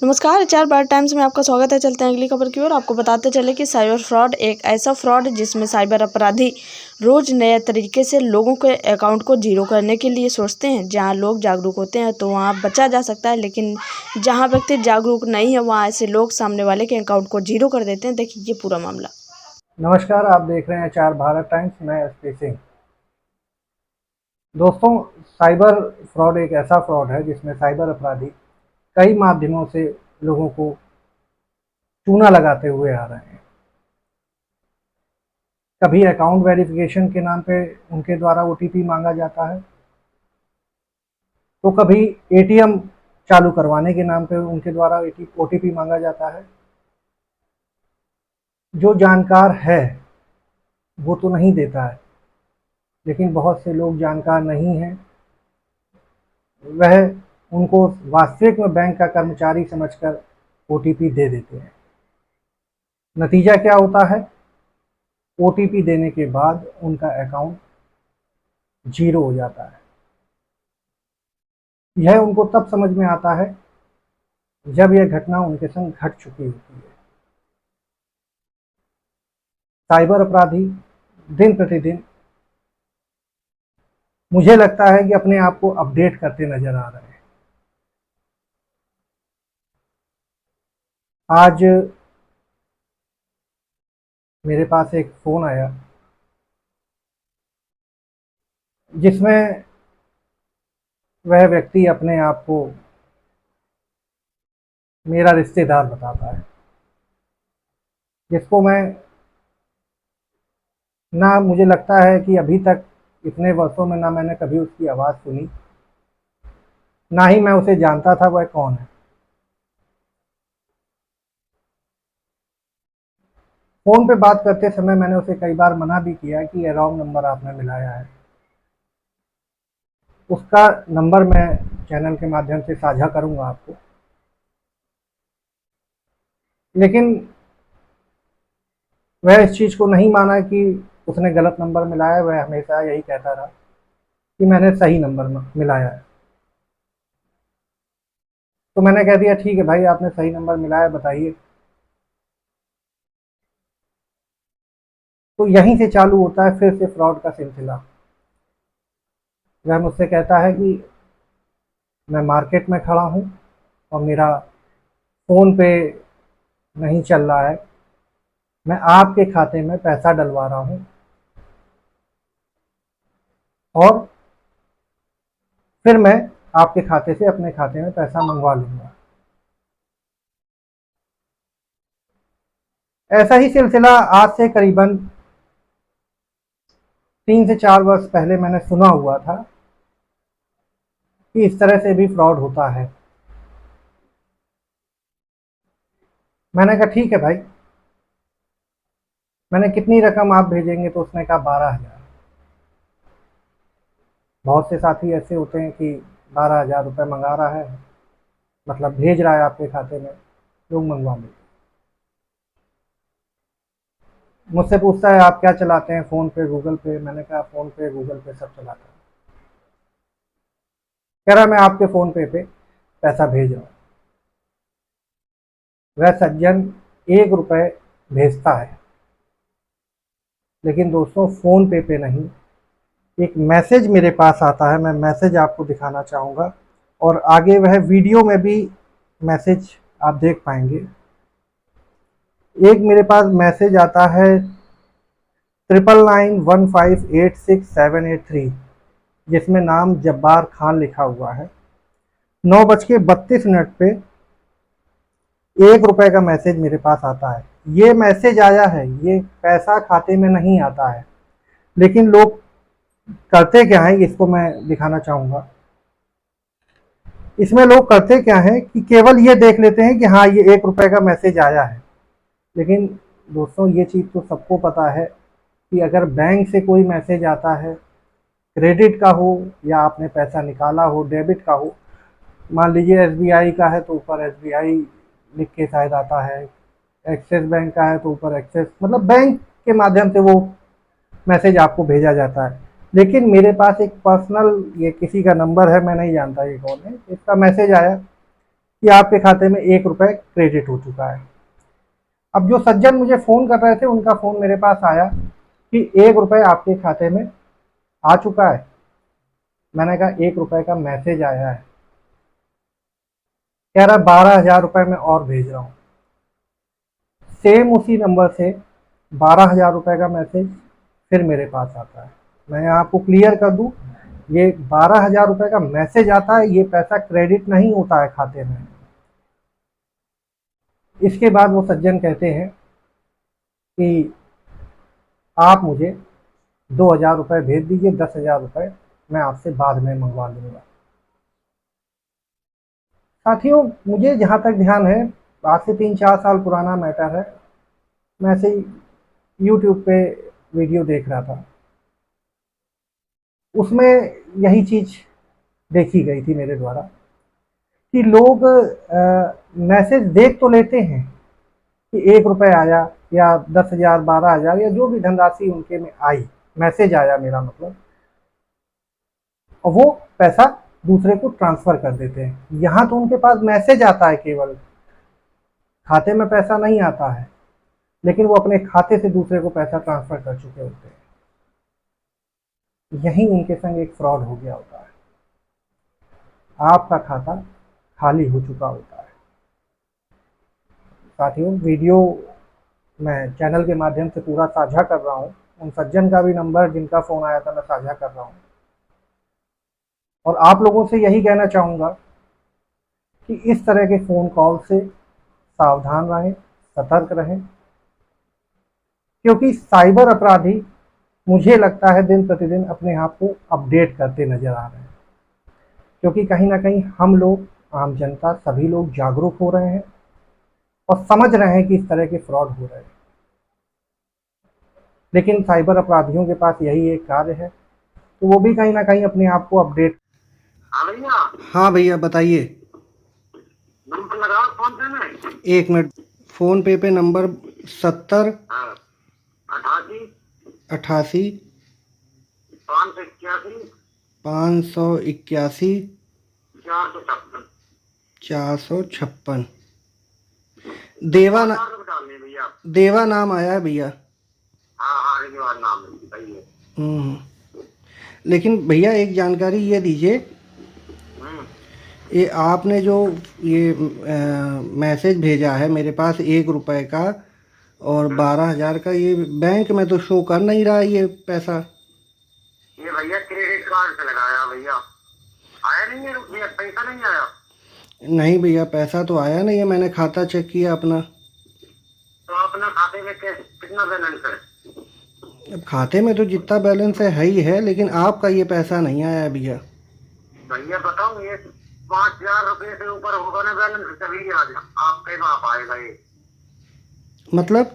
नमस्कार, एचआर बार टाइम्स में आपका स्वागत है। चलते हैं अगली खबर की ओर। आपको बताते चले कि साइबर फ्रॉड एक ऐसा फ्रॉड जिसमें साइबर अपराधी रोज नए तरीके से लोगों के अकाउंट को जीरो करने के लिए सोचते हैं। जहां लोग जागरूक होते हैं तो वहां बचा जा सकता है, लेकिन जहां व्यक्ति जागरूक नहीं है वहां ऐसे लोग सामने वाले के अकाउंट को जीरो कर देते हैं। देखिए ये पूरा मामला। नमस्कार, आप देख रहे हैं चार भारत टाइम्स। मैं एसपी सिंह। दोस्तों, साइबर फ्रॉड एक ऐसा फ्रॉड है जिसमें साइबर अपराधी कई माध्यमों से लोगों को चूना लगाते हुए आ रहे हैं। कभी अकाउंट वेरिफिकेशन के नाम पे उनके द्वारा ओटीपी मांगा जाता है, तो कभी एटीएम चालू करवाने के नाम पे उनके द्वारा ओटीपी मांगा जाता है। जो जानकार है वो तो नहीं देता है, लेकिन बहुत से लोग जानकार नहीं हैं, वह उनको वास्तविक में बैंक का कर्मचारी समझकर ओटीपी दे देते हैं। नतीजा क्या होता है? ओटीपी देने के बाद उनका अकाउंट जीरो हो जाता है। यह उनको तब समझ में आता है जब यह घटना उनके संग घट चुकी होती है। साइबर अपराधी दिन प्रतिदिन, मुझे लगता है कि अपने आप को अपडेट करते नजर आ रहे हैं। आज मेरे पास एक फ़ोन आया जिसमें वह व्यक्ति अपने आप को मेरा रिश्तेदार बताता है, जिसको मैं, ना मुझे लगता है कि अभी तक इतने वर्षों में ना मैंने कभी उसकी आवाज़ सुनी, ना ही मैं उसे जानता था वह कौन है। फ़ोन पे बात करते समय मैंने उसे कई बार मना भी किया कि यह रॉन्ग नंबर आपने मिलाया है। उसका नंबर मैं चैनल के माध्यम से साझा करूंगा आपको, लेकिन वह इस चीज़ को नहीं माना कि उसने गलत नंबर मिलाया। वह हमेशा यही कहता रहा कि मैंने सही नंबर मिलाया है। तो मैंने कह दिया, ठीक है भाई, आपने सही नंबर मिलाया, बताइए। तो यहीं से चालू होता है फिर से फ्रॉड का सिलसिला। वह मुझसे कहता है कि मैं मार्केट में खड़ा हूँ और मेरा फ़ोन पे नहीं चल रहा है, मैं आपके खाते में पैसा डलवा रहा हूँ और फिर मैं आपके खाते से अपने खाते में पैसा मंगवा लूँगा। ऐसा ही सिलसिला आज से करीबन 3 से 4 वर्ष पहले मैंने सुना हुआ था कि इस तरह से भी फ्रॉड होता है। मैंने कहा ठीक है भाई। मैंने कितनी रकम आप भेजेंगे? तो उसने कहा 12,000। बहुत से साथी ऐसे होते हैं कि 12,000 रुपये मंगा रहा है, मतलब भेज रहा है आपके खाते में, लोग मंगवा लेते। मुझसे पूछता है आप क्या चलाते हैं, फ़ोन पे, गूगल पे? मैंने कहा फ़ोन पे, गूगल पे सब चलाता हूँ। कह रहा मैं आपके फ़ोन पे पैसा भेज रहा हूँ। वह सज्जन 1 रुपये भेजता है, लेकिन दोस्तों फ़ोन पे नहीं, एक मैसेज मेरे पास आता है। मैं मैसेज आपको दिखाना चाहूँगा और आगे वह वीडियो में भी मैसेज आप देख पाएंगे। एक मेरे पास मैसेज आता है 9991586783, जिसमें नाम जब्बार खान लिखा हुआ है। 9:32 पे 1 रुपये का मैसेज मेरे पास आता है। ये मैसेज आया है, ये पैसा खाते में नहीं आता है, लेकिन लोग करते क्या है इसको मैं दिखाना चाहूँगा। इसमें लोग करते क्या है कि केवल ये देख लेते हैं कि हाँ ये 1 रुपये का मैसेज आया है, लेकिन दोस्तों ये चीज़ तो सबको पता है कि अगर बैंक से कोई मैसेज आता है, क्रेडिट का हो या आपने पैसा निकाला हो, डेबिट का हो, मान लीजिए एसबीआई का है तो ऊपर एसबीआई लिख के शायद आता है, एक्सिस बैंक का है तो ऊपर एक्सिस, मतलब बैंक के माध्यम से वो मैसेज आपको भेजा जाता है। लेकिन मेरे पास एक पर्सनल, ये किसी का नंबर है, मैं नहीं जानता ये कौन है, इसका मैसेज आया कि आपके खाते में 1 रुपये क्रेडिट हो चुका है। अब जो सज्जन मुझे फ़ोन कर रहे थे उनका फ़ोन मेरे पास आया कि 1 रुपये आपके खाते में आ चुका है। मैंने कहा 1 रुपये का मैसेज आया है। कह रहा 12,000 रुपये मैं और भेज रहा हूँ। सेम उसी नंबर से 12,000 रुपये का मैसेज फिर मेरे पास आता है। मैं आपको क्लियर कर दूं, ये 12,000 रुपये का मैसेज आता है, ये पैसा क्रेडिट नहीं होता है खाते में। इसके बाद वो सज्जन कहते हैं कि आप मुझे 2,000 रुपये भेज दीजिए, 10,000 रुपये मैं आपसे बाद में मंगवा लूँगा। साथियों, मुझे जहाँ तक ध्यान है, आज से 3-4 साल पुराना मैटर है। मैं ऐसे ही यूट्यूब पे वीडियो देख रहा था, उसमें यही चीज़ देखी गई थी मेरे द्वारा कि लोग मैसेज देख तो लेते हैं कि 1 रुपये आया या 10,000, 12,000 या जो भी धनराशि उनके में आई, मैसेज आया मेरा मतलब, और वो पैसा दूसरे को ट्रांसफ़र कर देते हैं। यहाँ तो उनके पास मैसेज आता है, केवल खाते में पैसा नहीं आता है, लेकिन वो अपने खाते से दूसरे को पैसा ट्रांसफ़र कर चुके होते हैं। यही उनके संग एक फ्रॉड हो गया होता है। आपका खाता खाली हो चुका होता है। साथियों, वीडियो मैं चैनल के माध्यम से पूरा साझा कर रहा हूँ। उन सज्जन का भी नंबर जिनका फ़ोन आया था मैं साझा कर रहा हूँ, और आप लोगों से यही कहना चाहूँगा कि इस तरह के फ़ोन कॉल से सावधान रहें, सतर्क रहें, क्योंकि साइबर अपराधी मुझे लगता है दिन प्रतिदिन अपने आप को अपडेट करते नज़र आ रहे हैं। क्योंकि कहीं ना कहीं हम लोग, आम जनता, सभी लोग जागरूक हो रहे हैं और समझ रहे हैं कि इस तरह के फ्रॉड हो रहे हैं। लेकिन साइबर अपराधियों के पास यही एक कार्य है, तो वो भी कहीं ना कहीं अपने आप को अपडेट। हाँ भैया, बताइए। नंबर लगाओ फोन पे में। 1 मिनट। फ़ोन पे नंबर 70 88 88 581 581 456 456। देवा डालने भैया। देवा नाम आया है भैया। हाँ, रिजवान नाम है, सही है। लेकिन भैया एक जानकारी ये दीजिए, ये आपने जो ये मैसेज भेजा है मेरे पास 1 रुपये का और 12,000 का, ये बैंक में तो शो कर नहीं रहा है ये पैसा। ये भैया क्रेडिट कार्ड से लगाया भैया, आया नहीं है भैया, पैसा नहीं आया। नहीं भैया, पैसा तो आया नहीं है, मैंने खाता चेक किया अपना। तो अपना खाते में कितना बैलेंस है? अब खाते में तो जितना बैलेंस है ही है, लेकिन आपका ये पैसा नहीं आया भैया। भैया बताऊँ, ये 5,000 रुपये से ऊपर होगा ना बैलेंस, तभी आ जाए आपके पास आएगा ये। मतलब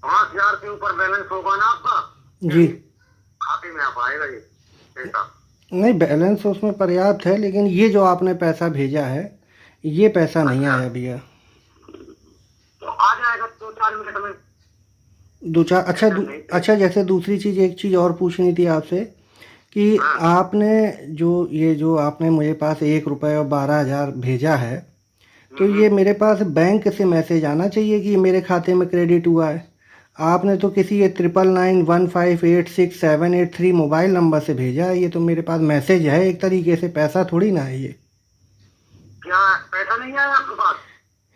5,000 से ऊपर बैलेंस होगा ना आपका जी, खाते में आप आएगा ये पैसा। नहीं बैलेंस उसमें पर्याप्त है, लेकिन ये जो आपने पैसा भेजा है ये पैसा नहीं आया भैया। तो आ जाएगा 2-4 मिनट में। अच्छा, जैसे दूसरी चीज़, एक चीज़ और पूछनी थी आपसे कि आपने जो आपने मुझे पास 1 रुपये और 12,000 भेजा है, तो ये मेरे पास बैंक से मैसेज आना चाहिए कि ये मेरे खाते में क्रेडिट हुआ है। आपने तो किसी ये 9991586783 मोबाइल नंबर से भेजा है। ये तो मेरे पास मैसेज है एक तरीके से, पैसा थोड़ी ना है ये। क्या पैसा नहीं आया आपके पास?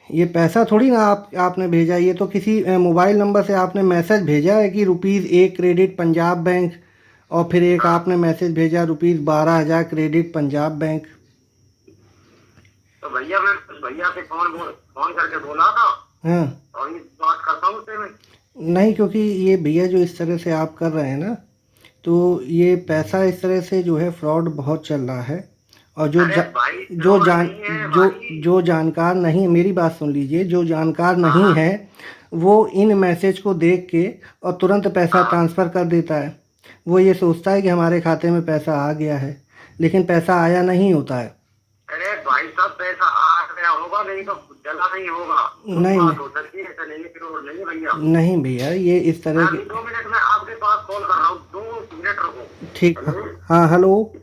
ये पैसा थोड़ी ना आपने भेजा, ये तो किसी मोबाइल नंबर से आपने मैसेज भेजा है कि ₹1 क्रेडिट पंजाब बैंक, और फिर एक आपने मैसेज भेजा ₹12,000 क्रेडिट पंजाब बैंक। तो भैया मैं भैया से फोन करके बोला था। हाँ, और ये बात करता हूँ उससे मैं। नहीं, क्योंकि ये भैया जो इस तरह से आप कर रहे हैं ना, तो ये पैसा इस तरह से जो है फ्रॉड बहुत चल रहा है। और जो जानकार नहीं, मेरी बात सुन लीजिए, जो जानकार नहीं है वो इन मैसेज को देख के और तुरंत पैसा ट्रांसफ़र कर देता है। वो ये सोचता है कि हमारे खाते में पैसा आ गया है, लेकिन पैसा आया नहीं होता है। अरे भाई साहब, पैसा आ गया होगा, नहीं तो जला नहीं होगा। नहीं भैया, नहीं भैया, ये इस तरह की। 2 मिनट में आपके पास कॉल कर रहा हूँ, 2 मिनट रुको। ठीक। हाँ, हेलो।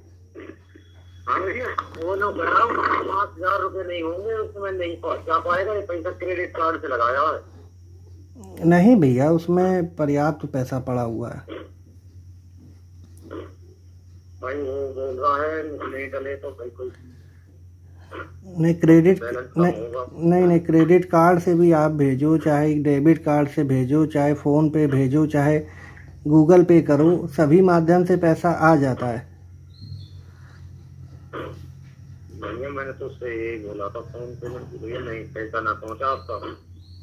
हाँ भैया वो ना कराओ, 5,000 रुपये नहीं होंगे उसमें, नहीं पहुंचा पाएगा, ये पैसा क्रेडिट कार्ड से लगाया है। नहीं भैया, उसमें पर्याप्त पैसा पड़ा हुआ है। भाई वो बोल रहा है नहीं डले तो भाई कोई नहीं क्रेडिट बैलेंस कम होगा। नहीं क्रेडिट कार्ड से भी आप भेजो, चाहे डेबिट कार्ड से भेजो, चाहे फ़ोन पे भेजो, चाहे गूगल पे करो, सभी माध्यम से पैसा आ जाता है। भैया मैंने तो उससे यही बोला था फोन पे में कि भैया नहीं पैसा ना पहुंचा आपका,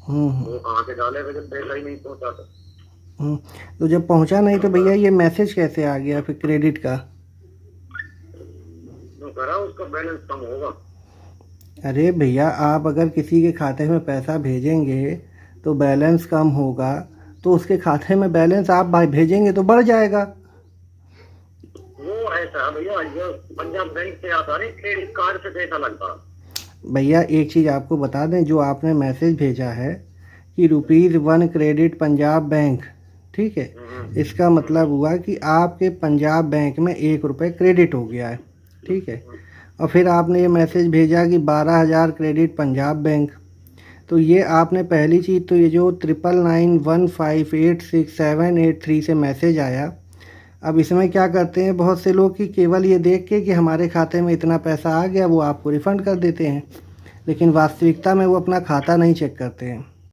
हम्म वो कहाँ से डाले जब पैसा ही नहीं पहुंचा था। हम्म। तो जब पहुंचा नहीं तो भैया ये मैसेज कैसे आ गया फिर क्रेडिट का? तो करा उसका बैलेंस कम होगा। अरे भैया, आप अगर किसी के खाते में पैसा भेजेंगे तो बैलेंस कम होगा, तो उसके खाते में बैलेंस आप भाई भेजेंगे तो बढ़ जाएगा। वो ऐसा भैया, ये पंजाब बैंक से आता नहीं, क्रेडिट कार्ड से पैसा लगता। भैया एक चीज़ आपको बता दें, जो आपने मैसेज भेजा है कि ₹1 क्रेडिट पंजाब बैंक, ठीक है, इसका मतलब हुआ कि आपके पंजाब बैंक में ₹1 क्रेडिट हो गया है, ठीक है। और फिर आपने ये मैसेज भेजा कि 12,000 क्रेडिट पंजाब बैंक। तो ये आपने पहली चीज़ तो ये जो 9991586783 से मैसेज आया, अब इसमें क्या करते हैं बहुत से लोग कि केवल ये देख के कि हमारे खाते में इतना पैसा आ गया वो आपको रिफ़ंड कर देते हैं, लेकिन वास्तविकता में वो अपना खाता नहीं चेक करते हैं।